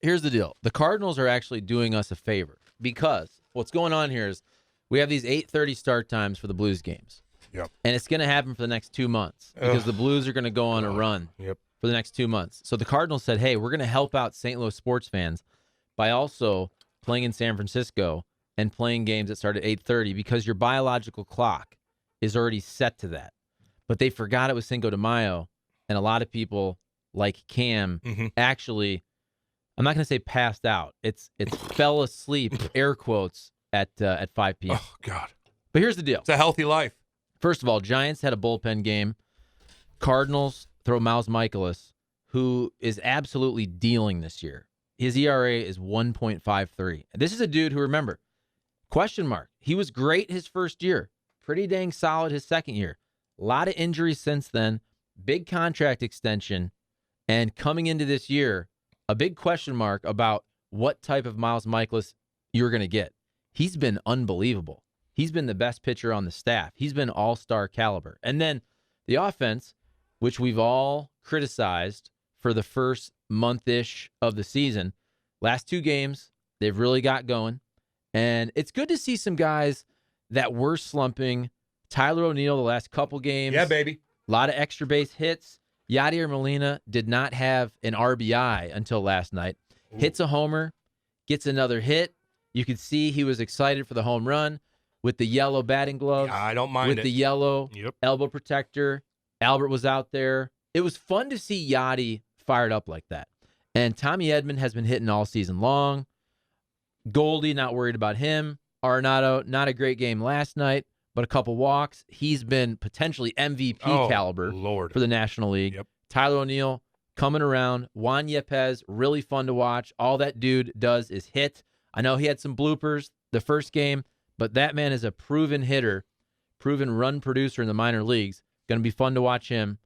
here's the deal. The Cardinals are actually doing us a favor because what's going on here is we have these 8:30 start times for the Blues games. Yep. And it's going to happen for the next 2 months because the Blues are going to go on a run for the next 2 months. So the Cardinals said, hey, we're going to help out St. Louis sports fans by also playing in San Francisco and playing games that start at 8:30 because your biological clock is already set to that. But they forgot it was Cinco de Mayo, and a lot of people like Cam actually, I'm not going to say passed out. It's fell asleep, air quotes, at 5 p.m. Oh, God. But here's the deal. It's a healthy life. First of all, Giants had a bullpen game. Cardinals throw MIKOLAS, who is absolutely dealing this year. His ERA is 1.53. This is a dude who, remember, question mark. He was great his first year. Pretty dang solid his second year. A lot of injuries since then. Big contract extension. And coming into this year, a big question mark about what type of MIKOLAS you're going to get. He's been unbelievable. He's been the best pitcher on the staff. He's been all-star caliber. And then the offense, which we've all criticized for the first month-ish of the season, last 2 games, they've really got going. And it's good to see some guys that were slumping. Tyler O'Neill the last couple games. Yeah, baby. A lot of extra base hits. Yadier Molina did not have an RBI until last night. Ooh. Hits a homer, gets another hit. You could see he was excited for the home run with the yellow batting gloves. Yeah, I don't mind with it. the yellow elbow protector. Albert was out there. It was fun to see Yachty fired up like that. And Tommy Edman has been hitting all season long. Goldie, not worried about him. Arenado, not a great game last night, but a couple walks. He's been potentially MVP caliber for the National League. Yep. Tyler O'Neill coming around. Juan Yepes, really fun to watch. All that dude does is hit. I know he had some bloopers the first game, but that man is a proven hitter, proven run producer in the minor leagues. Going to be fun to watch him.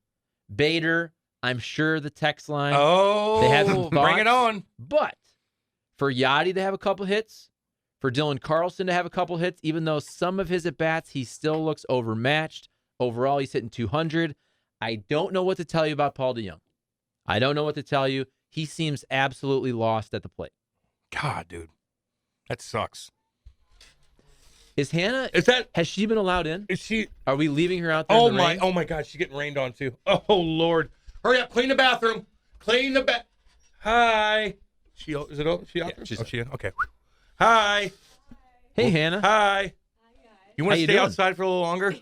Bader, I'm sure the text line. They have some thoughts, bring it on. But for Yachty to have a couple hits, for Dylan Carlson to have a couple hits, even though some of his at-bats, he still looks overmatched. Overall, he's hitting 200. I don't know what to tell you about Paul DeJong. I don't know what to tell you. He seems absolutely lost at the plate. God, dude. That sucks. Is Hanna, has she been allowed in? Is she? Are we leaving her out there Oh, in the rain? Oh, my God. She's getting rained on, too. Oh, Lord. Hurry up. Clean the bathroom. Clean the Hi. Is it open? She out there? She in? Okay. Hi. Hey, Hanna. Hi. You want to stay doing? outside for a little longer?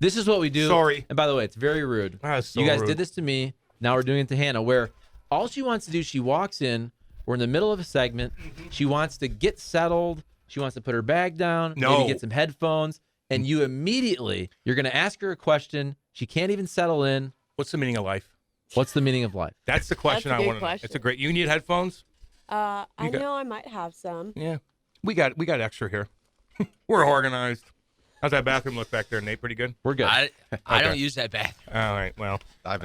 This is what we do. Sorry. And by the way, it's very rude. So you guys rude. did this to me. Now we're doing it to Hanna, where all she wants to do, she walks in. We're in the middle of a segment. She wants to get settled. She wants to put her bag down, maybe get some headphones. And you immediately, you're going to ask her a question. She can't even settle in. What's the meaning of life? What's the meaning of life? That's the question I want to know. It's a great. You need headphones? I know I might have some. Yeah. We got extra here. We're organized. How's that bathroom look back there, Nate? Pretty good? We're good. I don't use that bathroom. All right. Well,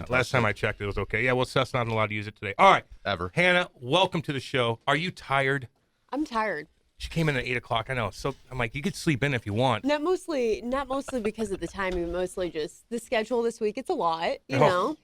last time I checked, it was okay. Yeah, well, Seth's not allowed to use it today. All right. Ever. Hannah, welcome to the show. Are you tired? I'm tired. She came in at 8 o'clock. I know. So I'm like, you could sleep in if you want. Not mostly because of the timing, mostly just the schedule this week. It's a lot, you know.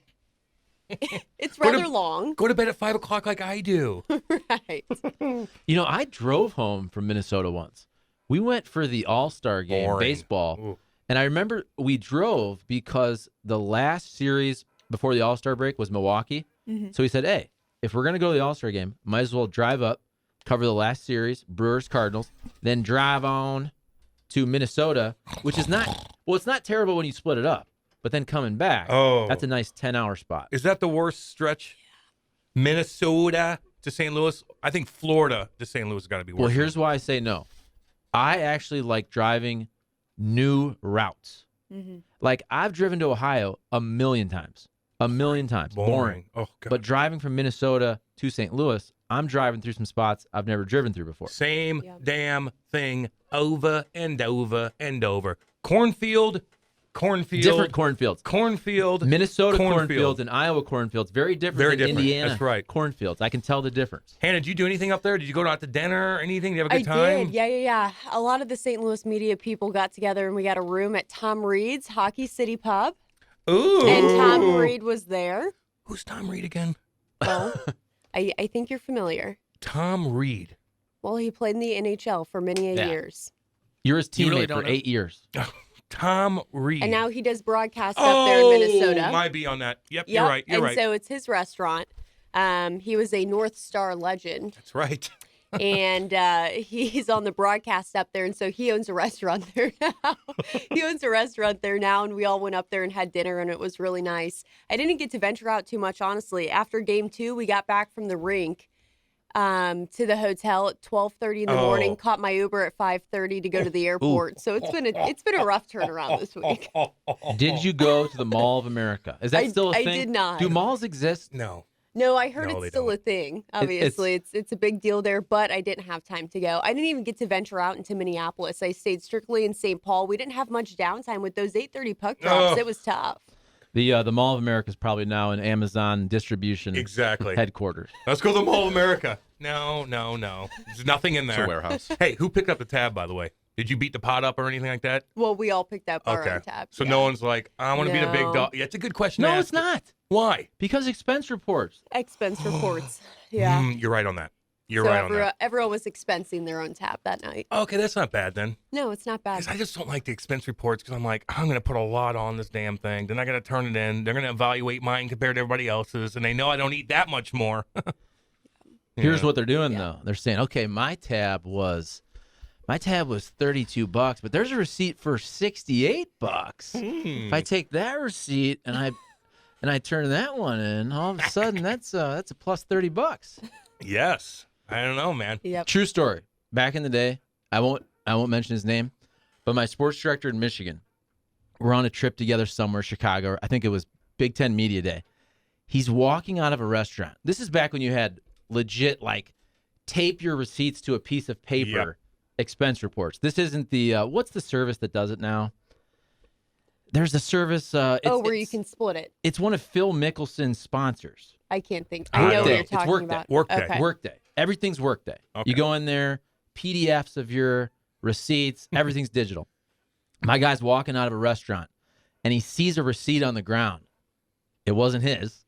It's rather long. Go to bed at 5 o'clock like I do. Right. You know, I drove home from Minnesota once. We went for the All-Star game, baseball. Ooh. And I remember we drove because the last series before the All-Star break was Milwaukee. Mm-hmm. So we said, hey, if we're going to go to the All-Star game, might as well drive up, cover the last series, Brewers, Cardinals, then drive on to Minnesota, which is not, well, it's not terrible when you split it up, but then coming back, that's a nice 10-hour spot. Is that the worst stretch? Minnesota to St. Louis? I think Florida to St. Louis has got to be worse. Well, here's why I say no. I actually like driving new routes. Mm-hmm. Like, I've driven to Ohio a million times. Boring. Oh, God. But driving from Minnesota to St. Louis, I'm driving through some spots I've never driven through before. Same damn thing over and over and over. Cornfield. Different cornfields. Minnesota cornfields and Iowa cornfields. Very different than Indiana That's right. cornfields. I can tell the difference. Hannah, did you do anything up there? Did you go out to dinner or anything? Did you have a good time? I did. Yeah. A lot of the St. Louis media people got together and we got a room at Tom Reed's Hockey City Pub. Ooh. And Tom Reed was there. Who's Tom Reed again? Well, I think you're familiar. Tom Reed. Well, he played in the NHL for many years. You're his You really teammate don't for know? 8 years. Tom Reed. And now he does broadcast up there in Minnesota. Might be on that. Yep, Yep. you're right. You're and right. so it's his restaurant. He was a North Star legend. That's right. And he's on the broadcast up there, and so he owns a restaurant there now. He owns a restaurant there now, and we all went up there and had dinner, and it was really nice. I didn't get to venture out too much, honestly. After game 2, we got back from the rink to the hotel at 12:30 in the morning. Caught my Uber at 5:30 to go to the airport. So it's been a rough turnaround this week. Did you go to the Mall of America? Is that still a thing? I did not. Do malls exist? No. No, I heard No, they it's still don't. a thing. Obviously, it's a big deal there, but I didn't have time to go. I didn't even get to venture out into Minneapolis. I stayed strictly in St. Paul. We didn't have much downtime with those 8:30 puck drops. Ugh. It was tough. The Mall of America is probably now an Amazon distribution Exactly. headquarters. Let's go to the Mall of America. No. There's nothing in there. It's a warehouse. Hey, who picked up the tab, by the way? Did you beat the pot up or anything like that? Well, we all picked up our own tab. So yeah. no one's like, I want to be the big No. dog. Yeah, it's a good question to No, ask. it's not. Why? Because expense reports. Expense reports. Yeah. You're right on that. You're so right on that. everyone was expensing their own tab that night. Okay, that's not bad then. No, it's not bad. Because I just don't like the expense reports because I'm like, I'm going to put a lot on this damn thing. Then I got to turn it in. They're going to evaluate mine compared to everybody else's. And they know I don't eat that much more. Here's what they're doing though. They're saying, okay, my tab was $32, but there's a receipt for $68. If I take that receipt and I turn that one in, all of a sudden that's a plus $30. Yes. I don't know, man. Yep. True story. Back in the day, I won't mention his name, but my sports director in Michigan, we're on a trip together somewhere, Chicago. I think it was Big Ten Media Day. He's walking out of a restaurant. This is back when you had legit like tape your receipts to a piece of paper expense reports. This isn't the what's the service that does it now? There's a service. where you can split it. It's one of Phil Mickelson's sponsors. I can't think. I know what you're It's talking Workday. about. Workday. Okay. Workday. Everything's Workday. Okay. You go in there, PDFs of your receipts, everything's digital. My guy's walking out of a restaurant and he sees a receipt on the ground. It wasn't his.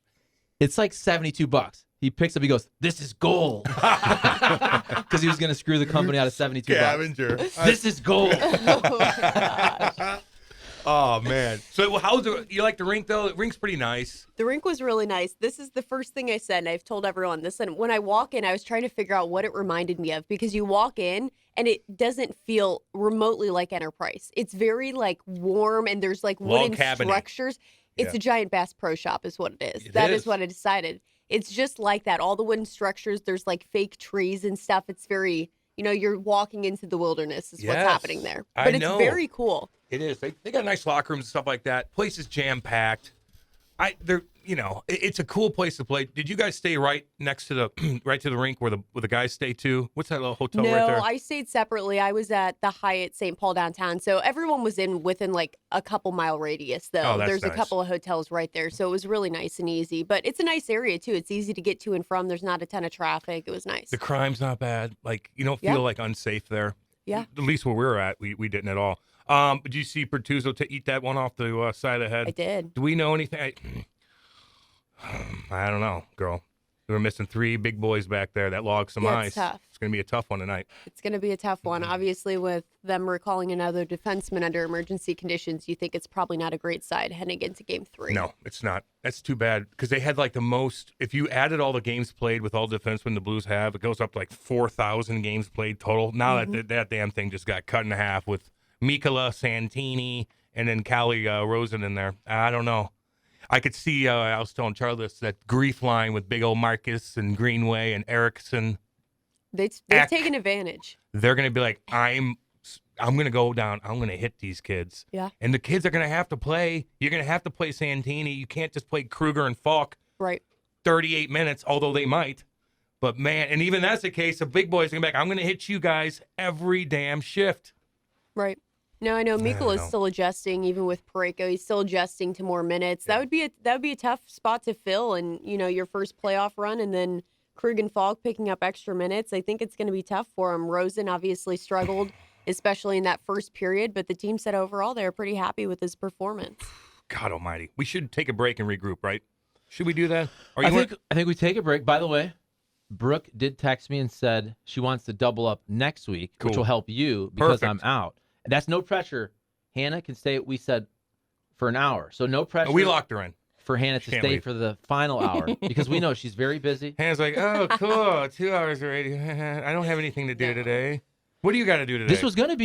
It's like $72. He picks up, he goes, "This is gold." Because he was going to screw the company out of $72. Scavenger. This is gold. Oh my gosh. Oh, man. So how's you like the rink, though? The rink's pretty nice. The rink was really nice. This is the first thing I said, and I've told everyone this. And when I walk in, I was trying to figure out what it reminded me of because you walk in and it doesn't feel remotely like Enterprise. It's very like warm and there's like Log wooden cabin-y. structures. It's Yeah. a giant Bass Pro Shop is what it is. It That is. is what I decided. It's just like that. All the wooden structures, there's like fake trees and stuff. It's very, you're walking into the wilderness is what's Yes, happening there. I But it's know. very cool. It is. They got nice locker rooms and stuff like that. Place is jam packed. It's a cool place to play. Did you guys stay right next to the right to the rink where the guys stay too? What's that little hotel No, right there? I stayed separately. I was at the Hyatt St. Paul downtown. So everyone was within like a couple mile radius though. Oh, that's There's nice. a couple of hotels right there. So it was really nice and easy. But it's a nice area too. It's easy to get to and from. There's not a ton of traffic. It was nice. The crime's not bad. Like you don't Yeah. feel like unsafe there. Yeah. At least where we were at, we didn't at all. Did you see Pertuzzo eat that one off the side of the head? I did. Do we know anything? I don't know, girl. We were missing 3 big boys back there that logged some Yeah, ice. it's tough. It's going to be a tough one tonight. It's going to be a tough one. Obviously, with them recalling another defenseman under emergency conditions, you think it's probably not a great side heading into game 3. No, it's not. That's too bad because they had like the most. If you added all the games played with all defensemen the Blues have, it goes up to like 4,000 games played total. Now that damn thing just got cut in half with MIKOLAS, Santini, and then Callie Rosen in there. I don't know. I could see. I was telling Charles that grief line with big old Marcus and Greenway and Erickson. They've Eck. taken advantage. They're going to be like, I'm going to go down. I'm going to hit these kids. Yeah. And the kids are going to have to play. You're going to have to play Santini. You can't just play Kruger and Falk Right. 38 minutes, although they might. But, man, and even that's the case, the big boys are going to be like, I'm going to hit you guys every damn shift. Right. No, I know Mikkel is still adjusting, even with Parayko. He's still adjusting to more minutes. That would be a tough spot to fill, and your first playoff run, and then Krug and Falk picking up extra minutes. I think it's going to be tough for him. Rosen obviously struggled, especially in that first period, but the team said overall they're pretty happy with his performance. God Almighty, we should take a break and regroup, right? Should we do that? Or I think we take a break. By the way, Brooke did text me and said she wants to double up next week, which Cool. will help you because Perfect. I'm out. And that's no pressure. Hannah can stay, we said, for an hour. So no pressure We locked her in. for Hannah to Can't stay leave. for the final hour because we know she's very busy. Hannah's like, oh, cool. 2 hours already. I don't have anything to do today. What do you got to do today? This was gonna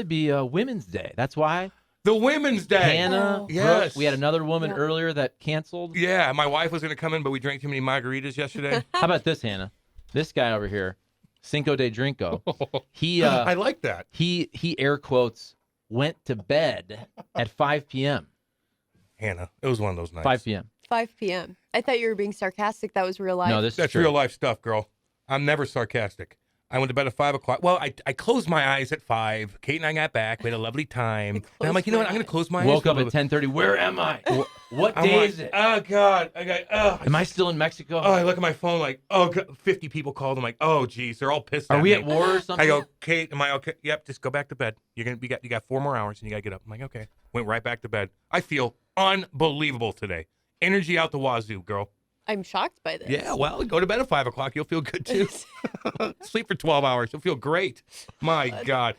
be Women's Day. That's why the Women's Day. Hannah, Brooke, Yes. we had another woman earlier that canceled. Yeah, my wife was going to come in, but we drank too many margaritas yesterday. How about this, Hannah? This guy over here, Cinco de Drinko. He I like that. he air quotes went to bed at 5 p.m. Hannah, it was one of those nights. 5 p.m. 5 p.m. I thought you were being sarcastic. That was real life. No, this That's is true. real life stuff, girl. I'm never sarcastic. I went to bed at 5 o'clock. Well, I closed my eyes at 5. Kate and I got back. We had a lovely time. And I'm like, you know what? I'm going to close my eyes. Woke for a up at little bit. 10:30. Where am I? What I'm day like, is it? oh, God. Am I still in Mexico? I look at my phone like, oh, God, 50 people called. I'm like, oh, geez. They're all pissed Are at we me. at war or something? I go, Kate, am I okay? Yep, just go back to bed. You got 4 more hours and you got to get up. I'm like, okay. Went right back to bed. I feel unbelievable today. Energy out the wazoo, girl. I'm shocked by this. Yeah, well, go to bed at 5 o'clock. You'll feel good too. Sleep for 12 hours. You'll feel great. My God.